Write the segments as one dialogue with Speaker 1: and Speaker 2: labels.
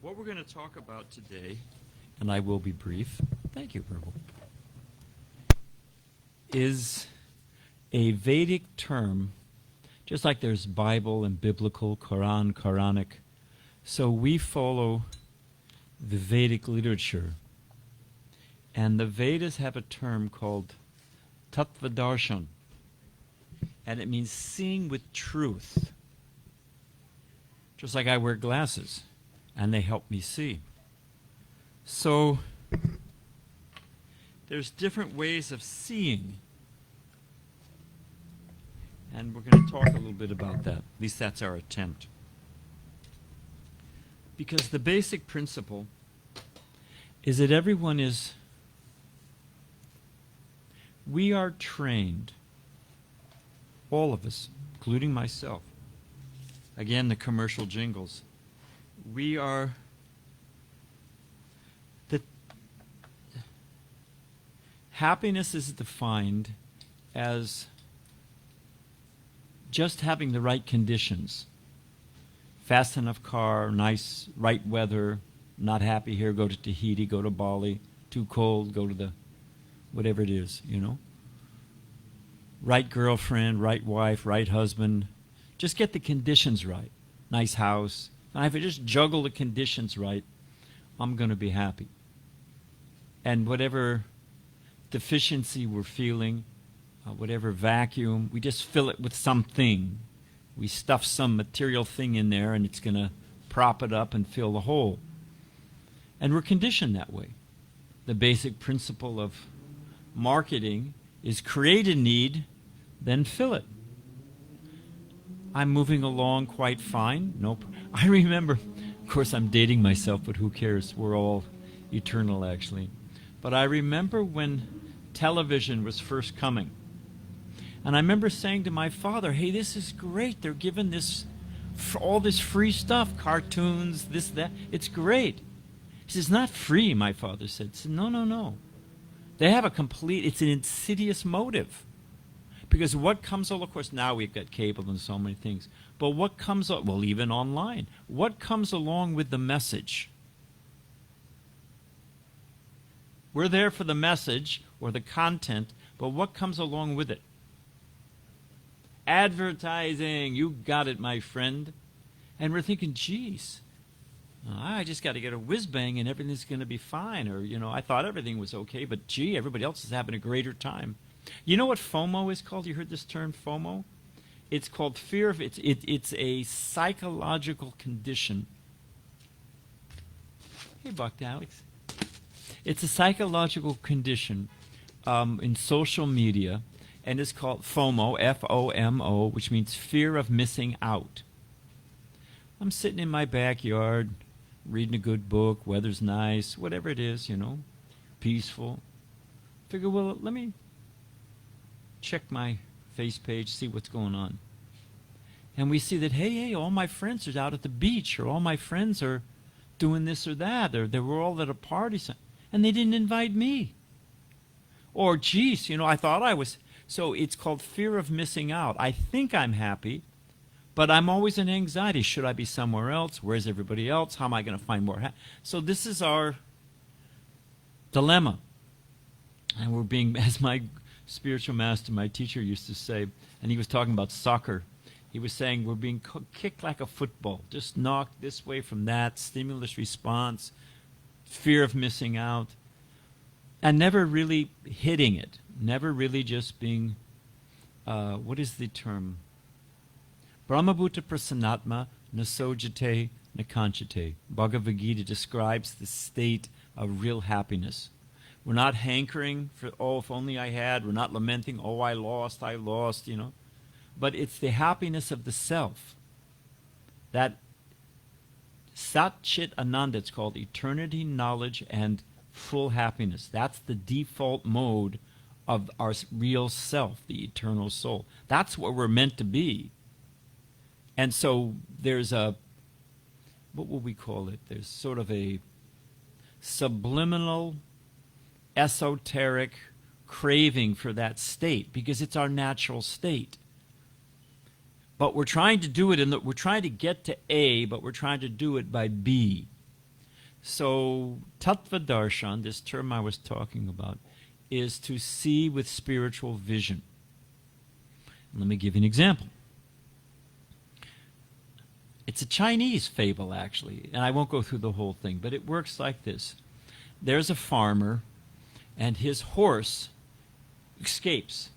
Speaker 1: What we're going to talk about today, and I will be brief, thank you, Prabhu, is a Vedic term, just like there's Bible and biblical, Quran, Quranic. So we follow the Vedic literature. And the Vedas have a term called Tattvadarshan. And it means seeing with truth. Just like I wear glasses, and they help me see. So there's different ways of seeing. And we're going to talk a little bit about that. At least that's our attempt. Because the basic principle is that we are trained, all of us, including myself. Again, the commercial jingles. Happiness is defined as just having the right conditions. Fast enough car, nice, right weather, not happy here, go to Tahiti, go to Bali, too cold, go to the, whatever it is, you know. Right girlfriend, right wife, right husband. Just get the conditions right. Nice house. And if I just juggle the conditions right, I'm going to be happy. And whatever deficiency we're feeling, whatever vacuum, we just fill it with something. We stuff some material thing in there and it's going to prop it up and fill the hole. And we're conditioned that way. The basic principle of marketing is create a need, then fill it. I'm moving along quite fine. Nope. I remember, of course I'm dating myself, but who cares? We're all eternal actually. But I remember when television was first coming. And I remember saying to my father, hey, this is great. They're giving this, all this free stuff, cartoons, this, that. It's great. He says, not free, my father said. He said, no, no, no. They have it's an insidious motive. Because what comes, of course, now we've got cable and so many things. But what comes, well, even online, what comes along with the message? We're there for the message or the content, but what comes along with it? Advertising, you got it, my friend. And we're thinking, geez, I just got to get a whiz-bang and everything's going to be fine. Or, you know, I thought everything was okay, but gee, everybody else is having a greater time. You know what FOMO is called? You heard this term, FOMO? It's called fear of, it's a psychological condition. Hey, Bhakti, Alex. It's a psychological condition in social media, and it's called FOMO, F-O-M-O, which means fear of missing out. I'm sitting in my backyard, reading a good book, weather's nice, whatever it is, you know, peaceful. Figure, well, let me check my face page, see what's going on. And we see that, hey, all my friends are out at the beach, or all my friends are doing this or that, or they were all at a party, and they didn't invite me. Or, geez, you know, I thought I was. So it's called fear of missing out. I think I'm happy, but I'm always in anxiety. Should I be somewhere else? Where's everybody else? How am I going to find more? So this is our dilemma. And we're being, as my spiritual master, my teacher used to say, and he was talking about soccer, he was saying we're being kicked like a football, just knocked this way from that, stimulus response, fear of missing out, and never really hitting it, never really just being, what is the term? Brahmabhuta prasanatma nasojate nakanchate. Bhagavad Gita describes the state of real happiness. We're not hankering for, oh, if only I had. We're not lamenting, oh, I lost, you know. But it's the happiness of the self. That Sat Chit Ananda, it's called eternity, knowledge, and full happiness. That's the default mode of our real self, the eternal soul. That's what we're meant to be. And so there's a, what will we call it? There's sort of a subliminal, esoteric craving for that state because it's our natural state. But we're trying to do it, we're trying to get to A, but we're trying to do it by B. So Tattva Darshan, this term I was talking about, is to see with spiritual vision. Let me give you an example. It's a Chinese fable, actually, and I won't go through the whole thing, but it works like this. There's a farmer, and his horse escapes.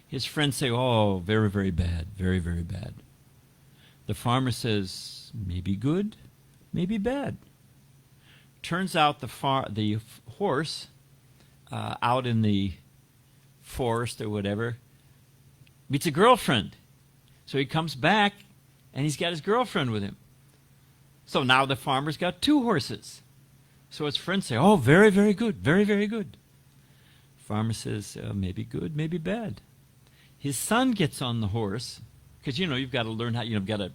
Speaker 1: His friends say, "Oh, very, very bad, very, very bad." The farmer says, "Maybe good, maybe bad." Turns out the horse out in the forest or whatever meets a girlfriend. So he comes back, and he's got his girlfriend with him. So now the farmer's got two horses. So his friends say, "Oh, very, very good, very, very good." Farmer says, "Maybe good, maybe bad." His son gets on the horse, because, you've got to learn how, you've got to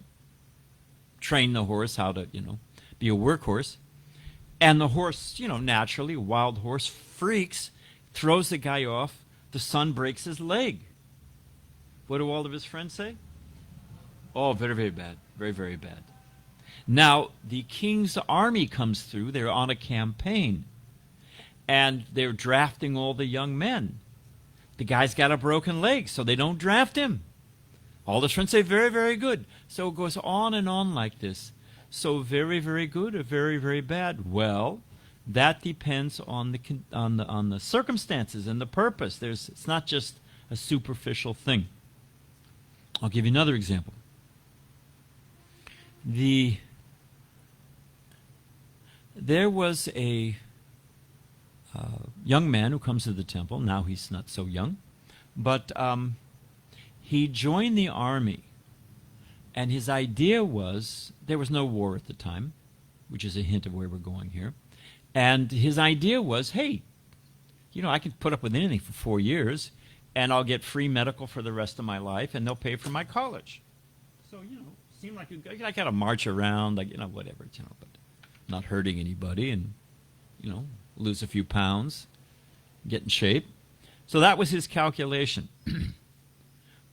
Speaker 1: train the horse how to, be a workhorse. And the horse, naturally, a wild horse, freaks, throws the guy off. The son breaks his leg. What do all of his friends say? "Oh, very, very bad. Very, very bad." Now, the king's army comes through. They're on a campaign. And they're drafting all the young men. The guy's got a broken leg, so they don't draft him. All his friends say, "Very, very good." So it goes on and on like this. So very, very good or very, very bad? Well, that depends on the circumstances and the purpose. It's not just a superficial thing. I'll give you another example. There was a young man who comes to the temple. Now he's not so young, but he joined the army, and his idea was, there was no war at the time, which is a hint of where we're going here, and his idea was, hey, I can put up with anything for 4 years, and I'll get free medical for the rest of my life, and they'll pay for my college. So, seemed like I got to march around, whatever, but not hurting anybody, and, lose a few pounds, get in shape. So that was his calculation.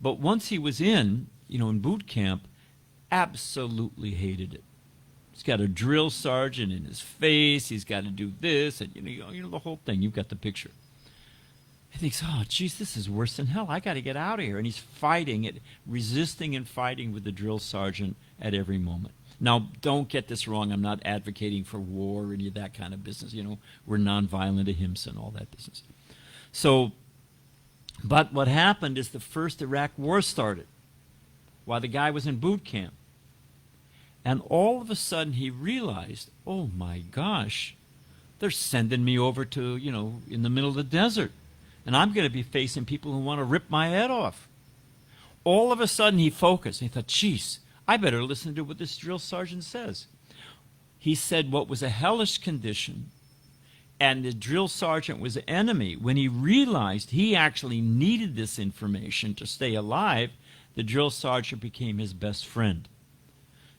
Speaker 1: But once he was in boot camp, absolutely hated it. He's got a drill sergeant in his face. He's got to do this, and the whole thing. You've got the picture. He thinks, "Oh, geez, this is worse than hell. I got to get out of here." And he's fighting it, resisting and fighting with the drill sergeant at every moment. Now, don't get this wrong. I'm not advocating for war or any of that kind of business. We're nonviolent ahimsa and all that business. So, but what happened is the first Iraq war started while the guy was in boot camp. And all of a sudden he realized, oh my gosh, they're sending me over to, in the middle of the desert. And I'm going to be facing people who want to rip my head off. All of a sudden he focused. He thought, geez, I better listen to what this drill sergeant says. He said what was a hellish condition, and the drill sergeant was an enemy. When he realized he actually needed this information to stay alive, the drill sergeant became his best friend.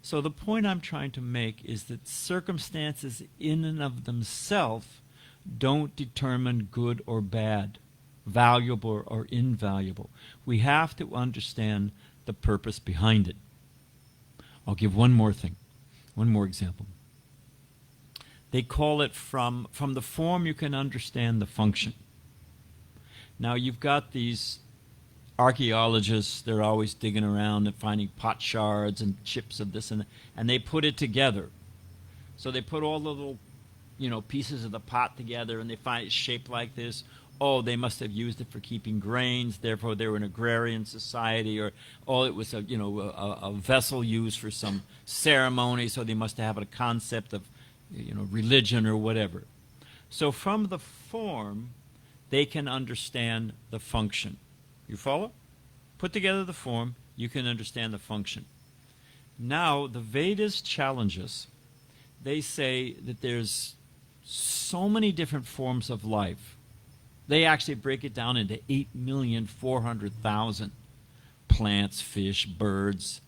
Speaker 1: So the point I'm trying to make is that circumstances in and of themselves don't determine good or bad, valuable or invaluable. We have to understand the purpose behind it. I'll give one more thing, one more example. They call it from the form you can understand the function. Now you've got these archaeologists, they're always digging around and finding pot shards and chips of this and that, and they put it together. So they put all the little, pieces of the pot together, and they find it shaped like this. Oh, they must have used it for keeping grains, therefore they were an agrarian society, or it was a vessel used for some ceremony, so they must have a concept of religion or whatever. So from the form, they can understand the function. You follow? Put together the form, you can understand the function. Now, the Vedas challenge us. They say that there's so many different forms of life. They actually break it down into 8,400,000 plants, fish, birds,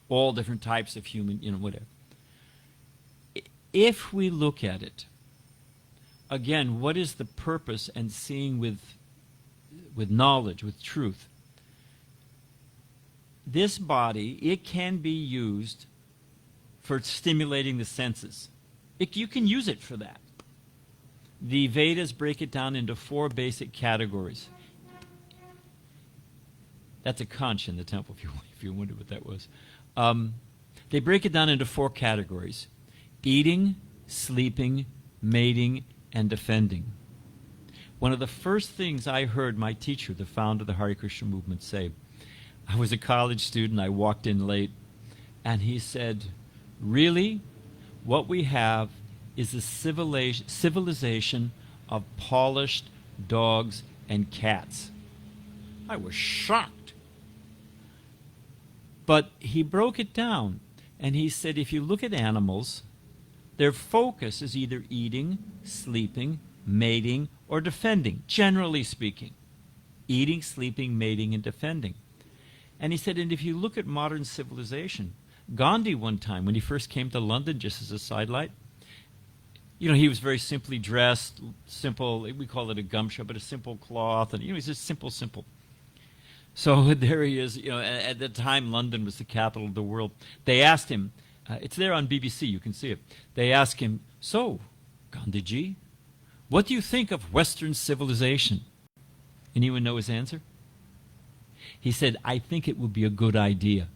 Speaker 1: all different types of human, whatever. If we look at it, again, what is the purpose and seeing with knowledge, with truth? This body, it can be used for stimulating the senses. You can use it for that. The Vedas break it down into 4 basic categories. That's a conch in the temple, if you wondered what that was. They break it down into 4 categories: eating, sleeping, mating, and defending. One of the first things I heard my teacher, the founder of the Hare Krishna movement, say, I was a college student, I walked in late, and he said, really, what we have is a civilization of polished dogs and cats. I was shocked. But he broke it down, and he said if you look at animals, their focus is either eating, sleeping, mating, or defending, generally speaking. Eating, sleeping, mating, and defending. And he said, and if you look at modern civilization, Gandhi one time, when he first came to London, just as a sidelight, he was very simply dressed, simple, we call it a gumsha, but a simple cloth, and he's just simple. So there he is, at the time London was the capital of the world. They asked him, it's there on BBC, you can see it. They asked him, so, Gandhiji, what do you think of Western civilization? Anyone know his answer? He said, I think it would be a good idea.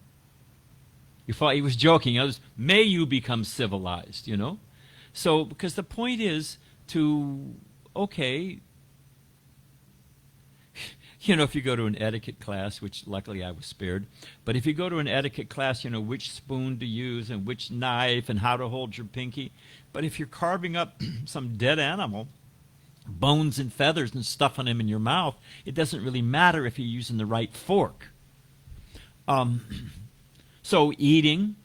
Speaker 1: You thought he was joking. May you become civilized, So, because the point is to, okay, if you go to an etiquette class, which luckily I was spared, but if you go to an etiquette class, which spoon to use and which knife and how to hold your pinky. But if you're carving up some dead animal, bones and feathers and stuffing them in your mouth, it doesn't really matter if you're using the right fork. So eating,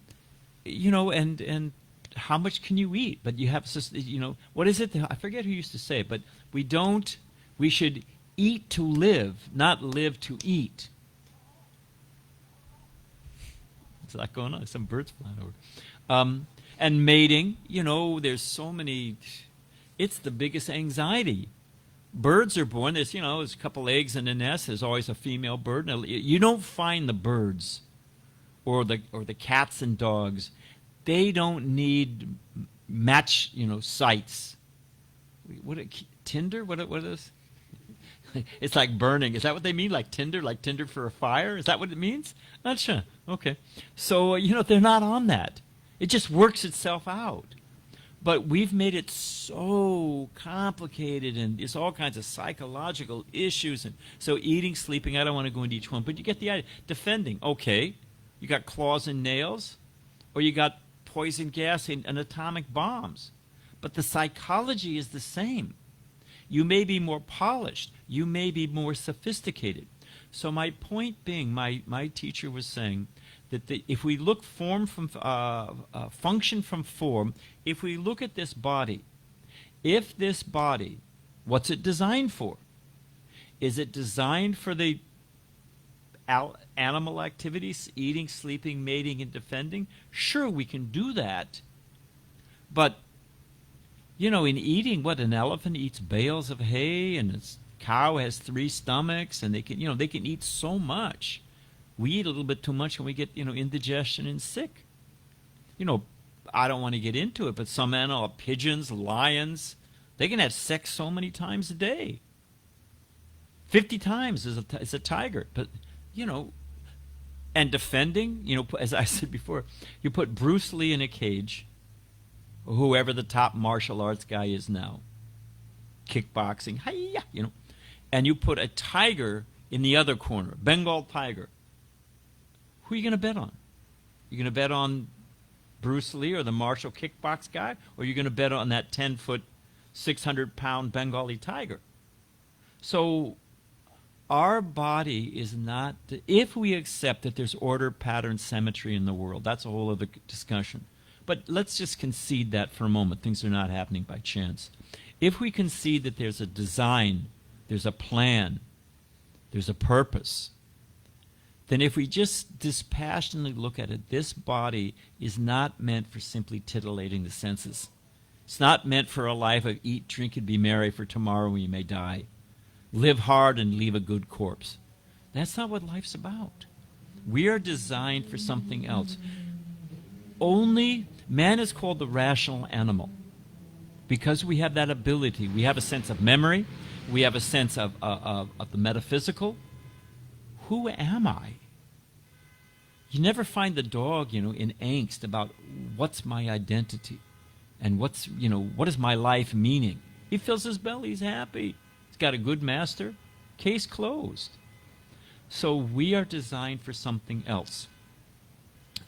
Speaker 1: and how much can you eat? But you have, what is it? I forget who used to say it, but we should eat to live, not live to eat. What's that going on? There's some birds flying over. And mating, there's so many, it's the biggest anxiety. Birds are born, there's a couple eggs in the nest, there's always a female bird. You don't find the birds or the cats and dogs. They don't need match, sites. Tinder? What is? It's like burning. Is that what they mean? Like Tinder for a fire? Is that what it means? Not sure. Okay. So, they're not on that. It just works itself out. But we've made it so complicated, and it's all kinds of psychological issues. And so eating, sleeping, I don't want to go into each one, but you get the idea. Defending, okay. You got claws and nails, or you got poison gas and atomic bombs. But the psychology is the same. You may be more polished. You may be more sophisticated. So my point being, my teacher was saying that if we look form from function from form, if we look at this body, if this body, what's it designed for? Is it designed for the animal activities, eating, sleeping, mating, and defending? Sure, we can do that. But, in eating, an elephant eats bales of hay, and a cow has 3 stomachs, and they can eat so much. We eat a little bit too much, and we get, indigestion and sick. I don't want to get into it, but some animal, pigeons, lions, they can have sex so many times a day. 50 times is a tiger. But, and defending, as I said before, you put Bruce Lee in a cage, or whoever the top martial arts guy is now, kickboxing, hi-ya, and you put a tiger in the other corner, Bengal tiger. Who are you going to bet on? You're going to bet on Bruce Lee or the martial kickbox guy, or you're going to bet on that 10-foot, 600-pound Bengali tiger? So our body is not, if we accept that there's order, pattern, symmetry in the world, that's a whole other discussion. But let's just concede that for a moment. Things are not happening by chance. If we concede that there's a design, there's a plan, there's a purpose, then if we just dispassionately look at it, this body is not meant for simply titillating the senses. It's not meant for a life of eat, drink, and be merry, for tomorrow you may die. Live hard and leave a good corpse. That's not what life's about. We are designed for something else. Only man is called the rational animal. Because we have that ability, we have a sense of memory, we have a sense of the metaphysical. Who am I? You never find the dog, in angst about what's my identity and what is my life meaning. He fills his belly, he's happy. He's got a good master. Case closed. So we are designed for something else.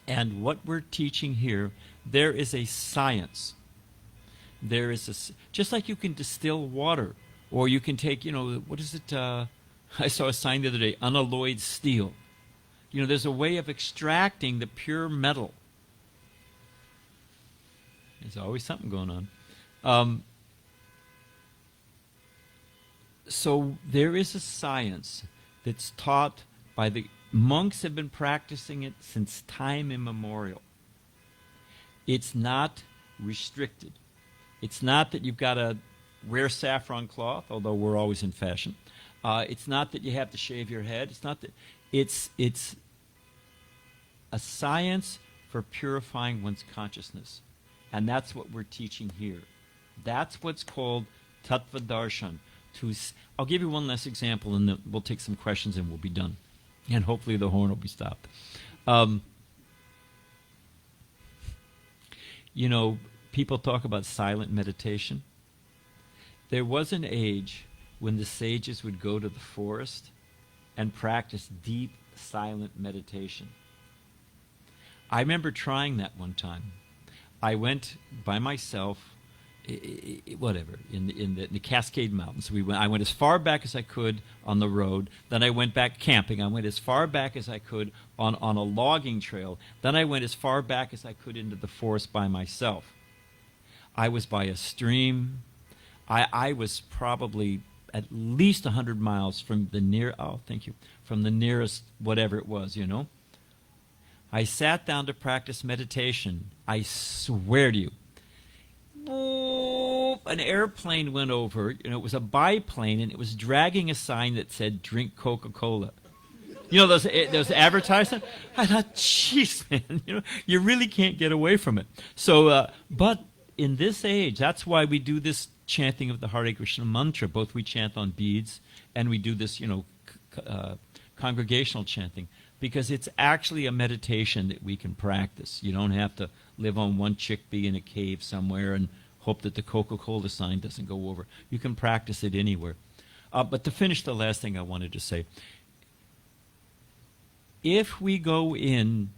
Speaker 1: And what we're teaching here, there is a science. There is just like you can distill water, or you can take, what is it? I saw a sign the other day, unalloyed steel. There's a way of extracting the pure metal. There's always something going on. So there is a science that's taught by the monks have been practicing it since time immemorial. It's not restricted. It's not that you've got to wear saffron cloth, although we're always in fashion. It's not that you have to shave your head. It's not that. It's a science for purifying one's consciousness. And that's what we're teaching here. That's what's called Tattva Darshan. I'll give you one last example, and then we'll take some questions and we'll be done. And hopefully the horn will be stopped. People talk about silent meditation. There was an age when the sages would go to the forest and practice deep, silent meditation. I remember trying that one time. I went by myself, in the Cascade Mountains. I went as far back as I could on the road. Then I went back camping. I went as far back as I could on a logging trail. Then I went as far back as I could into the forest by myself. I was by a stream. I was probably at least 100 miles from the nearest whatever it was, I sat down to practice meditation. I swear to you, an airplane went over. It was a biplane, and it was dragging a sign that said, "Drink Coca-Cola." Those advertisements? I thought, jeez, man, you really can't get away from it. So, but in this age, that's why we do this chanting of the Hare Krishna mantra. Both we chant on beads, and we do this, congregational chanting, because it's actually a meditation that we can practice. You don't have to live on one chickpea in a cave somewhere and hope that the Coca-Cola sign doesn't go over. You can practice it anywhere. But to finish the last thing I wanted to say, if we go in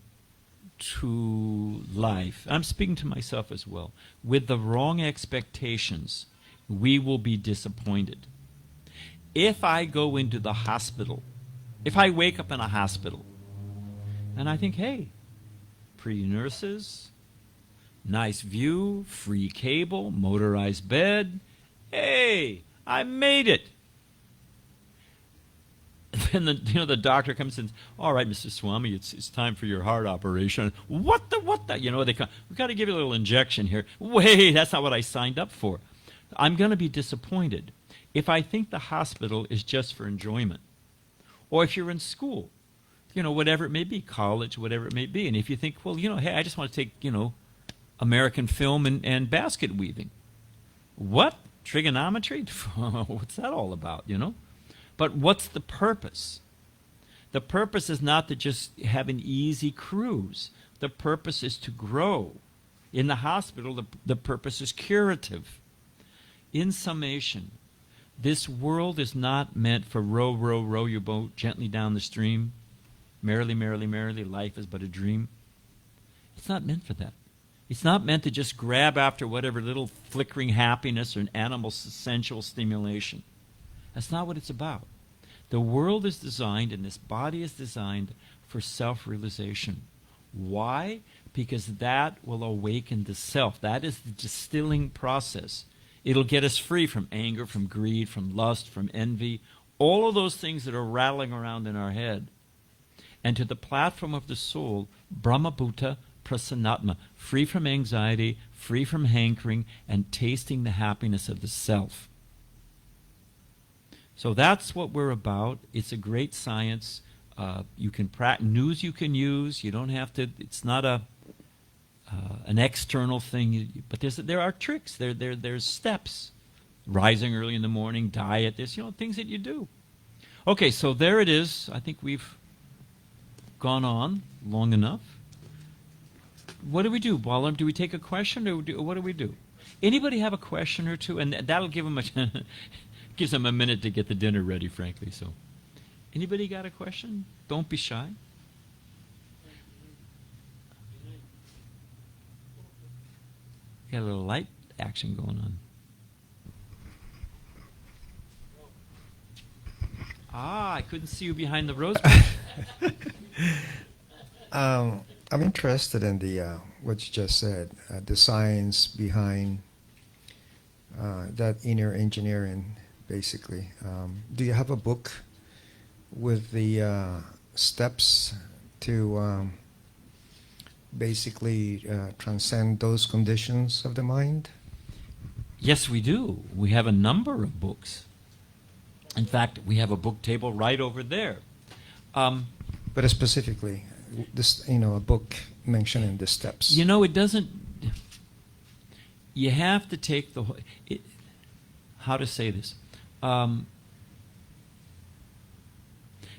Speaker 1: to life, I'm speaking to myself as well, with the wrong expectations, we will be disappointed. If I go into the hospital, if I wake up in a hospital, and I think, hey, pretty nurses, nice view, free cable, motorized bed, hey, I made it. Then the doctor comes in, all right, Mr. Swami, it's time for your heart operation. What the? They come, we've got to give you a little injection here. Wait, that's not what I signed up for. I'm going to be disappointed if I think the hospital is just for enjoyment. Or if you're in school, whatever it may be, college, whatever it may be. And if you think, well, hey, I just want to take, American film and basket weaving. What? Trigonometry? What's that all about, But what's the purpose? The purpose is not to just have an easy cruise. The purpose is to grow. In the hospital, the purpose is curative. In summation, this world is not meant for row, row, row your boat gently down the stream. Merrily, merrily, merrily, life is but a dream. It's not meant for that. It's not meant to just grab after whatever little flickering happiness or an animal sensual stimulation. That's not what it's about. The world is designed, and this body is designed for self-realization. Why? Because that will awaken the self. That is the distilling process. It'll get us free from anger, from greed, from lust, from envy, all of those things that are rattling around in our head. And to the platform of the soul, Brahmabhuta Prasannatma, free from anxiety, free from hankering, and tasting the happiness of the self. So that's what we're about. It's a great science. You can news you can use. You don't have to. It's not an external thing. But there are tricks. There's steps. Rising early in the morning, diet, there's things that you do. Okay, so there it is. I think we've gone on long enough. What do we do, Balaram? Do we take a question, or what do we do? Anybody have a question or two? And that'll give them gives them a minute to get the dinner ready, frankly. So, anybody got a question? Don't be shy. Got a little light action going on. I couldn't see you behind the rose bush.
Speaker 2: I'm interested in the what you just said, the science behind that inner engineering, basically. Do you have a book with the steps to basically transcend those conditions of the mind?
Speaker 1: Yes, we do. We have a number of books. In fact, we have a book table right over there.
Speaker 2: But specifically, this, a book mentioning the steps.
Speaker 1: It doesn't. You have to take how to say this?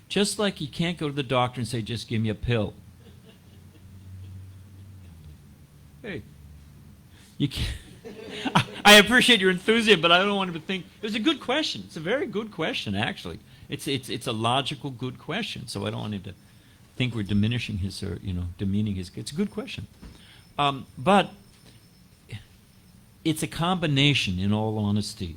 Speaker 1: Just like you can't go to the doctor and say, "Just give me a pill." Hey, you can't. I appreciate your enthusiasm, but I don't want him to think it was a good question. It's a very good question, actually. It's a logical, good question. So I don't want him to think we're diminishing his or demeaning his. It's a good question, but it's a combination. In all honesty,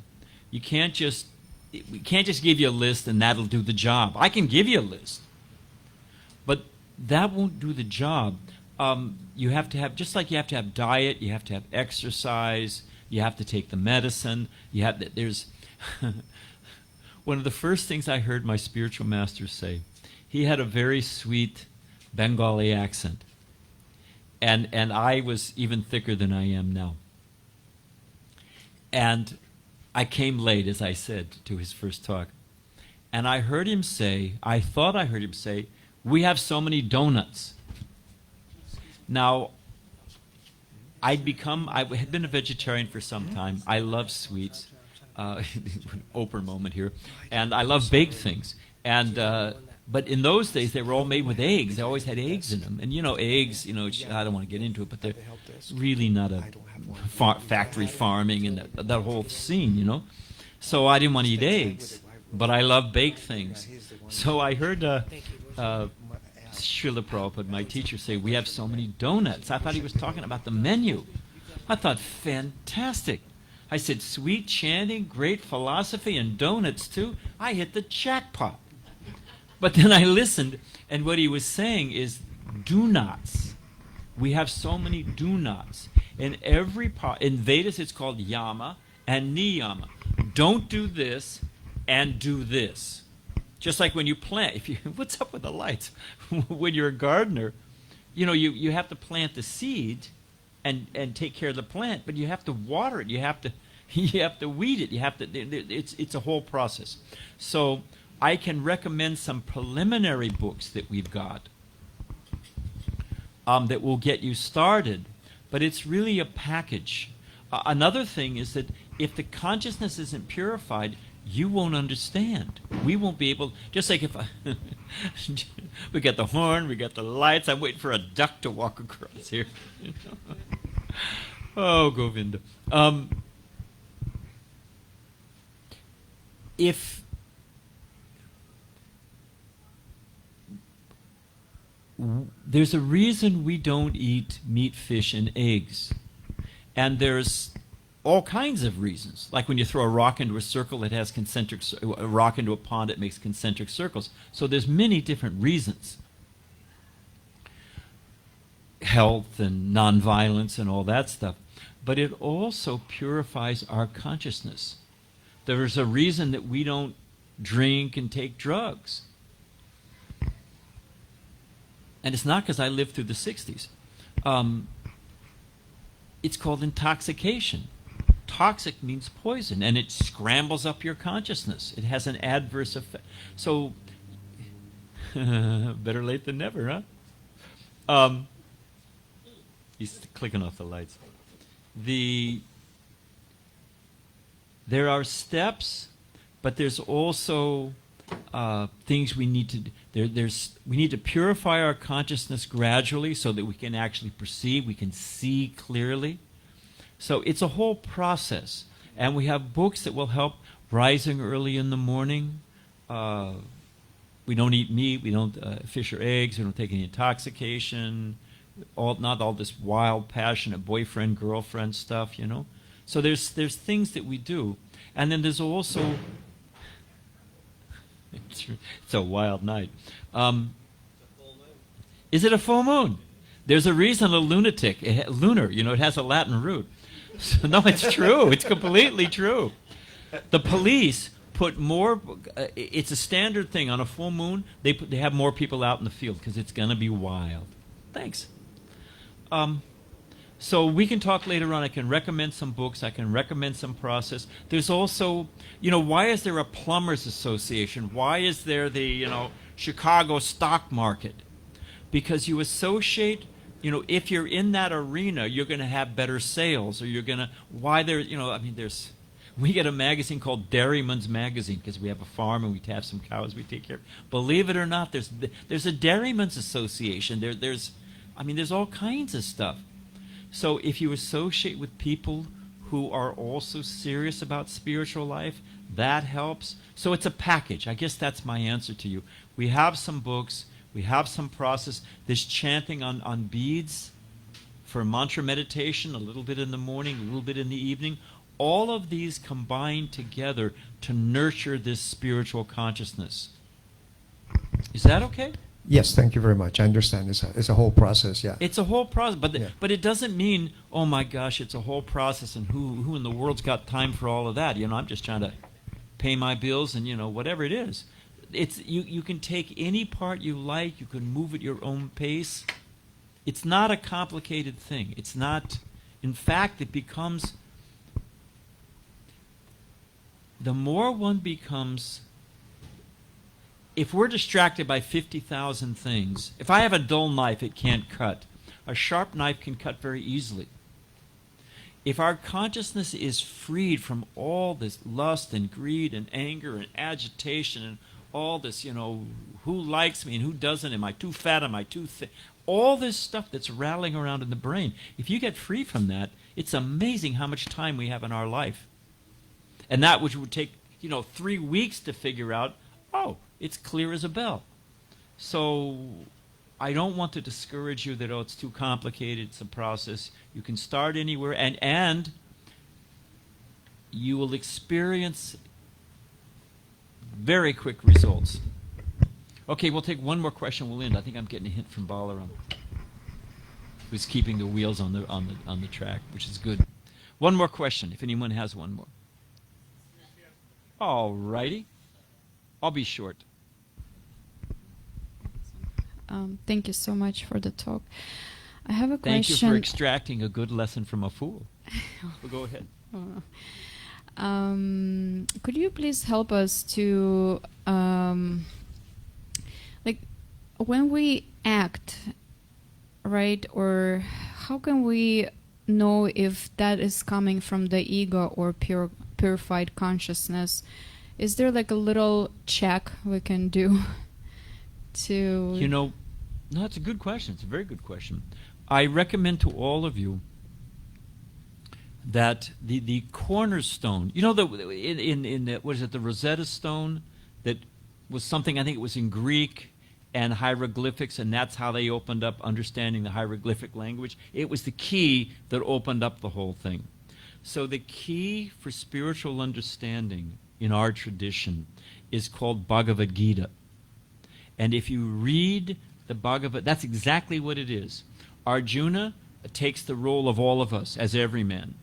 Speaker 1: we can't just give you a list and that'll do the job. I can give you a list, but that won't do the job. You have to have, just like you have to have diet, you have to have exercise, you have to take the medicine. There's one of the first things I heard my spiritual master say. He had a very sweet Bengali accent, and I was even thicker than I am now. And I came late, as I said, to his first talk, and I thought I heard him say, "We have so many donuts." Now, I had been a vegetarian for some time. I love sweets. Oprah moment here. And I love baked things. And but in those days, they were all made with eggs. They always had eggs in them. And eggs, I don't want to get into it, but they're really not a factory farming and that whole scene, So I didn't want to eat eggs, but I love baked things. So I heard Srila Prabhupada, my teacher, say, "We have so many donuts." I thought he was talking about the menu. I thought, fantastic. I said, sweet chanting, great philosophy, and donuts too. I hit the jackpot. But then I listened, and what he was saying is do-nots. We have so many do-nots. In Vedas, it's called yama and niyama. Don't do this and do this. Just like when you plant, what's up with the lights? When you're a gardener, you have to plant the seed and take care of the plant, but you have to water it. You have to weed it. It's a whole process. So I can recommend some preliminary books that we've got that will get you started, but it's really a package. Another thing is that if the consciousness isn't purified, you won't understand. We won't be able, just like if we got the horn, we got the lights, I'm waiting for a duck to walk across here. Oh, Govinda. If there's a reason we don't eat meat, fish, and eggs, and there's all kinds of reasons. Like when you throw a rock into a circle, it has a rock into a pond, it makes concentric circles. So there's many different reasons. Health and nonviolence and all that stuff. But it also purifies our consciousness. There's a reason that we don't drink and take drugs. And it's not because I lived through the 60s. It's called intoxication. Toxic means poison, and it scrambles up your consciousness. It has an adverse effect. So, better late than never, huh? He's clicking off the lights. There are steps, but there's also things we need to. We need to purify our consciousness gradually so that we can actually perceive, we can see clearly. So it's a whole process, and we have books that will help. Rising early in the morning. We don't eat meat. We don't fish or eggs. We don't take any intoxication. Not all this wild, passionate boyfriend, girlfriend stuff, you know. So there's things that we do, and then there's also. It's a wild night. Is it a full moon? There's a reason a lunatic, lunar. You know, it has a Latin root. So, no, it's true. It's completely true. The police put more. It's a standard thing on a full moon. They have more people out in the field because it's going to be wild. Thanks. So we can talk later on. I can recommend some books. I can recommend some process. There's also, you know, why is there a plumbers association? Why is there the, you know, Chicago stock market? Because you associate. You know, if you're in that arena, you're going to have better sales, or you're going to. Why there? You know, I mean, there's. We get a magazine called Dairyman's Magazine because we have a farm and we have some cows we take care of. Believe it or not, there's a Dairyman's Association. There's all kinds of stuff. So if you associate with people who are also serious about spiritual life, that helps. So it's a package. I guess that's my answer to you. We have some books. We have some process. There's chanting on beads for mantra meditation, a little bit in the morning, a little bit in the evening. All of these combine together to nurture this spiritual consciousness. Is that okay?
Speaker 2: Yes, thank you very much. I understand. It's a whole process, yeah.
Speaker 1: It's a whole process, but
Speaker 2: Yeah.
Speaker 1: but it doesn't mean, oh my gosh, it's a whole process, and who in the world's got time for all of that? You know, I'm just trying to pay my bills and, you know, whatever it is. It's you can take any part you like, you can move at your own pace. It's not a complicated thing. It's not. In fact, it becomes. The more one becomes, if we're distracted by 50,000 things, if I have a dull knife, it can't cut. A sharp knife can cut very easily. If our consciousness is freed from all this lust and greed and anger and agitation and all this, you know, who likes me and who doesn't, am I too fat, am I too thin, all this stuff that's rattling around in the brain, if you get free from that, it's amazing how much time we have in our life. And that which would take, you know, 3 weeks to figure out, oh, it's clear as a bell. So I don't want to discourage you that, oh, it's too complicated, it's a process. You can start anywhere, and you will experience very quick results. Okay, we'll take one more question, we'll end. I think I'm getting a hint from Balaram, who's keeping the wheels on the track, which is good. One more question, if anyone has one more. All righty. I'll be short.
Speaker 3: Thank you so much for the talk. I have a question.
Speaker 1: Thank you for extracting a good lesson from a fool. Well, go ahead.
Speaker 3: Could you please help us to, like, when we act, right, or how can we know if that is coming from the ego or purified consciousness? Is there like a little check we can do to...
Speaker 1: You know, no, it's a good question. It's a very good question. I recommend to all of you that the cornerstone, you know, in the, what is it, the Rosetta Stone, that was something, I think it was in Greek and hieroglyphics, and that's how they opened up understanding the hieroglyphic language. It was the key that opened up the whole thing. So the key for spiritual understanding in our tradition is called Bhagavad Gita. And if you read the Bhagavad, that's exactly what it is. Arjuna takes the role of all of us as everyman.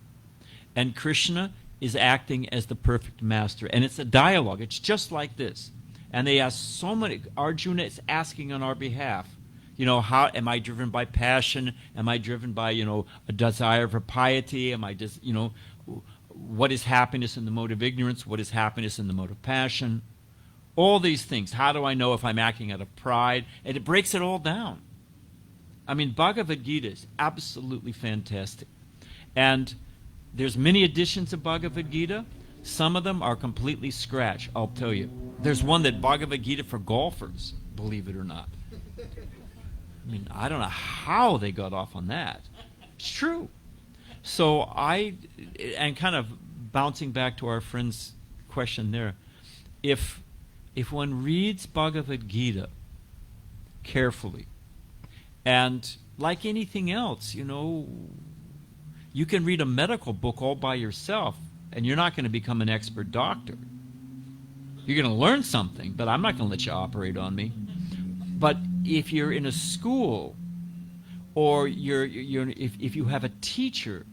Speaker 1: And Krishna is acting as the perfect master. And it's a dialogue. It's just like this. And they ask so many, Arjuna is asking on our behalf, you know, how am I driven by passion? Am I driven by, you know, a desire for piety? Am I just, you know, what is happiness in the mode of ignorance? What is happiness in the mode of passion? All these things. How do I know if I'm acting out of pride? And it breaks it all down. I mean, Bhagavad Gita is absolutely fantastic. And there's many editions of Bhagavad Gita. Some of them are completely scratch, I'll tell you. There's one that Bhagavad Gita for golfers, believe it or not. I mean, I don't know how they got off on that. It's true. So and kind of bouncing back to our friend's question there, if one reads Bhagavad Gita carefully, and like anything else, you know, you can read a medical book all by yourself, and you're not going to become an expert doctor. You're going to learn something, but I'm not going to let you operate on me. But if you're in a school, or if you have a teacher,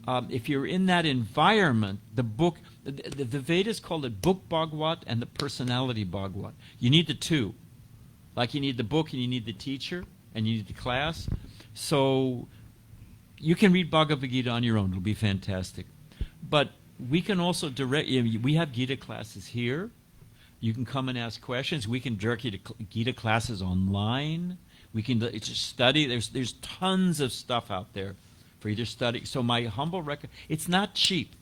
Speaker 1: if you're in that environment, the book, the Vedas call it book Bhagavad and the personality Bhagavad. You need the two. Like you need the book and you need the teacher and you need the class. So you can read Bhagavad Gita on your own. It'll be fantastic. But we can also we have Gita classes here. You can come and ask questions. We can direct you to Gita classes online. We can just study. There's tons of stuff out there for you to study. So my humble it's not cheap.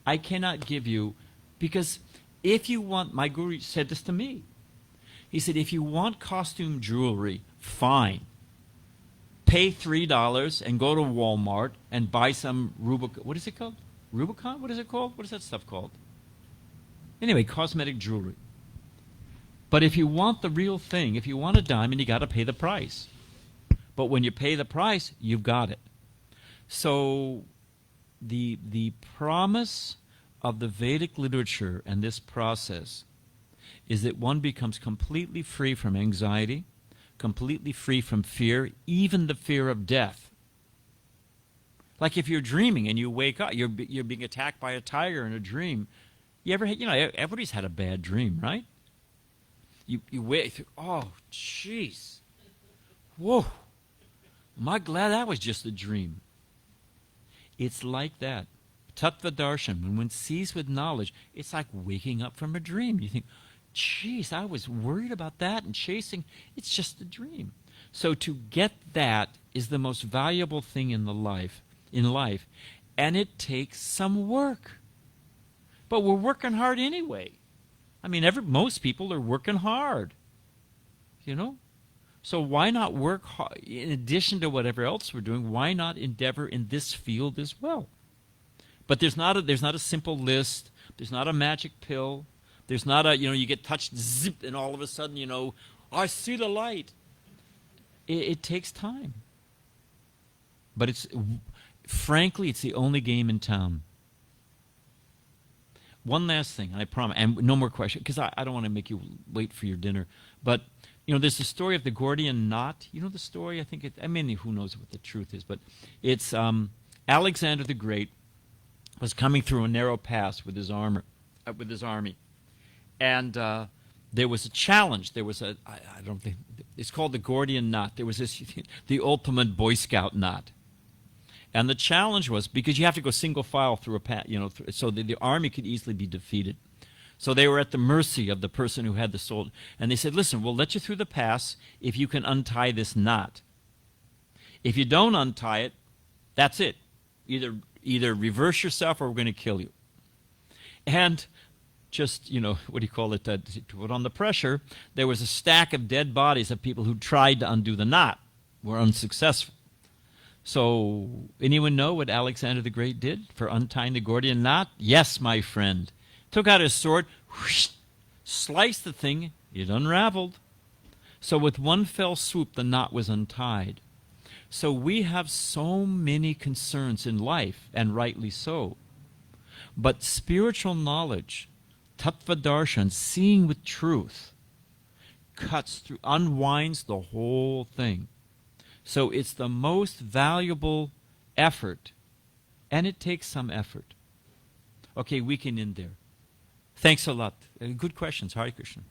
Speaker 1: I cannot give you, because if you want, my guru said this to me. He said, if you want costume jewelry, fine. Pay $3 and go to Walmart and buy some Rubicon. What is it called? Rubicon? What is it called? What is that stuff called? Anyway, cosmetic jewelry. But if you want the real thing, if you want a diamond, you got to pay the price. But when you pay the price, you've got it. So the promise of the Vedic literature and this process is that one becomes completely free from anxiety, completely free from fear, even the fear of death. Like if you're dreaming and you wake up, you're being attacked by a tiger in a dream. You ever, everybody's had a bad dream, right? You wake, oh, jeez. Whoa. Am I glad that was just a dream? It's like that. Tattva darshan, when one sees with knowledge, it's like waking up from a dream. You think, jeez, I was worried about that and chasing. It's just a dream. So to get that is the most valuable thing in life, and it takes some work. But we're working hard anyway. I mean, most people are working hard, you know? So why not work hard, in addition to whatever else we're doing, why not endeavor in this field as well? But there's not a simple list. There's not a magic pill. There's not you get touched, zip, and all of a sudden, I see the light. It takes time. But frankly, it's the only game in town. One last thing, I promise, and no more questions, because I don't want to make you wait for your dinner. But, there's the story of the Gordian knot. You know the story? Who knows what the truth is, but it's Alexander the Great was coming through a narrow pass with his army. And there was a challenge. There was I don't think, it's called the Gordian knot. There was the ultimate Boy Scout knot. And the challenge was, because you have to go single file through a path, so the army could easily be defeated. So they were at the mercy of the person who had the sword. And they said, listen, we'll let you through the pass if you can untie this knot. If you don't untie it, that's it. Either reverse yourself or we're going to kill you. And just, to put on the pressure, there was a stack of dead bodies of people who tried to undo the knot, were unsuccessful. So, anyone know what Alexander the Great did for untying the Gordian knot? Yes, my friend. Took out his sword, whoosh, sliced the thing, it unraveled. So with one fell swoop, the knot was untied. So we have so many concerns in life, and rightly so. But spiritual knowledge, tattva darshan, seeing with truth, cuts through, unwinds the whole thing. So it's the most valuable effort, and it takes some effort. Okay, we can end there. Thanks a lot. Good questions. Hare Krishna.